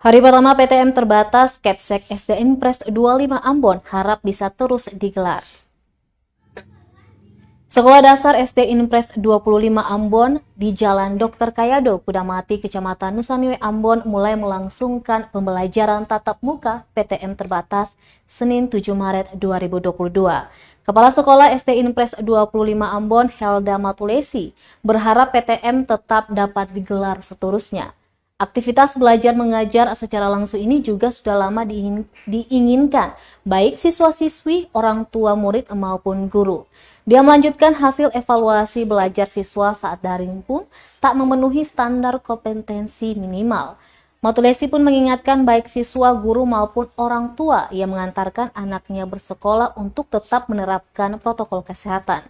Hari pertama PTM terbatas Kepsek SD Impres 25 Ambon harap bisa terus digelar. Sekolah Dasar SD Impres 25 Ambon di Jalan Dr. Kayado, Kudamati, Kecamatan Nusanue, Ambon mulai melangsungkan pembelajaran tatap muka PTM terbatas Senin 7 Maret 2022. Kepala Sekolah SD Impres 25 Ambon, Helda Matulesi, berharap PTM tetap dapat digelar seterusnya. Aktivitas belajar mengajar secara langsung ini juga sudah lama diinginkan, baik siswa-siswi, orang tua murid maupun guru. Dia melanjutkan hasil evaluasi belajar siswa saat daring pun tak memenuhi standar kompetensi minimal. Matulesi pun mengingatkan baik siswa, guru maupun orang tua yang mengantarkan anaknya bersekolah untuk tetap menerapkan protokol kesehatan.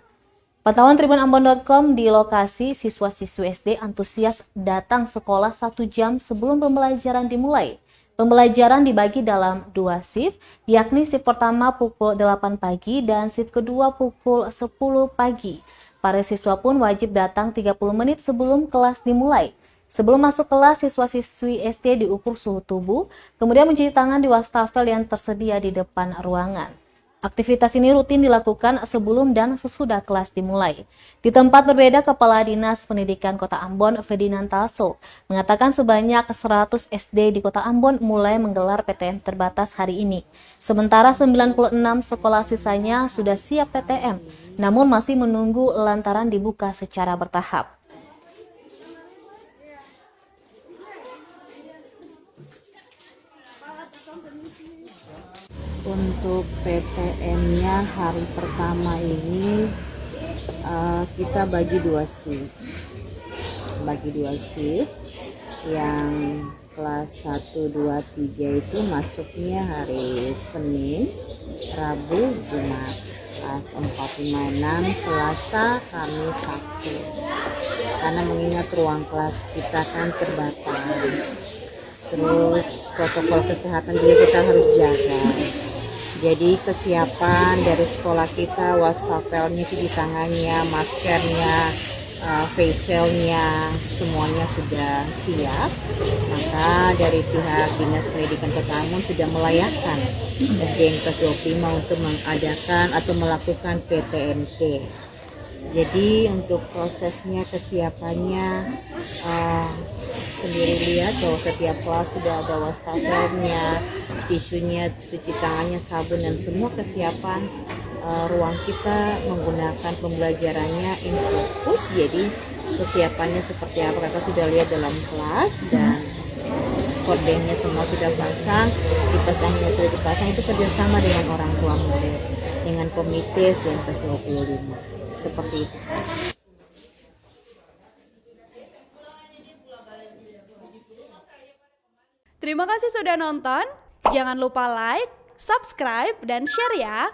Pantauan tribunambon.com di lokasi, siswa-siswi SD antusias datang sekolah 1 jam sebelum pembelajaran dimulai. Pembelajaran dibagi dalam 2 shift, yakni shift pertama pukul 8 pagi dan shift kedua pukul 10 pagi. Para siswa pun wajib datang 30 menit sebelum kelas dimulai. Sebelum masuk kelas, siswa-siswi SD diukur suhu tubuh, kemudian mencuci tangan di wastafel yang tersedia di depan ruangan. Aktivitas ini rutin dilakukan sebelum dan sesudah kelas dimulai. Di tempat berbeda, Kepala Dinas Pendidikan Kota Ambon, Ferdinand Taso, mengatakan sebanyak 100 SD di Kota Ambon mulai menggelar PTM terbatas hari ini. Sementara 96 sekolah sisanya sudah siap PTM, namun masih menunggu lantaran dibuka secara bertahap. Untuk PTM-nya hari pertama ini kita bagi 2 shift. Yang kelas 1, 2, 3 itu masuknya hari Senin, Rabu, Jumat. Kelas 4, 5, 6, Selasa, Kamis, Sabtu. Karena mengingat ruang kelas kita kan terbatas. Terus protokol kesehatan juga kita harus jaga. Jadi kesiapan dari sekolah kita, wastafelnya, cuci tangannya, maskernya, facialnya, semuanya sudah siap. Maka dari pihak Dinas Pendidikan Kota Ambon sudah melayangkan SD Impres 25 untuk mengadakan atau melakukan PTMT. Jadi untuk prosesnya, kesiapannya, sendiri lihat bahwa setiap kelas sudah ada wastafelnya, tisunya, cuci tangannya, sabun, dan semua kesiapan. Ruang kita menggunakan pembelajarannya infocus, jadi kesiapannya seperti apa kakak sudah lihat dalam kelas, dan kordengnya semua sudah pasang, dipasangnya sudah dipasang. Itu kerjasama dengan orang tua murid, dengan komite dan Impres 25, seperti itu saja. Terima kasih sudah nonton. Jangan lupa like, subscribe, dan share ya.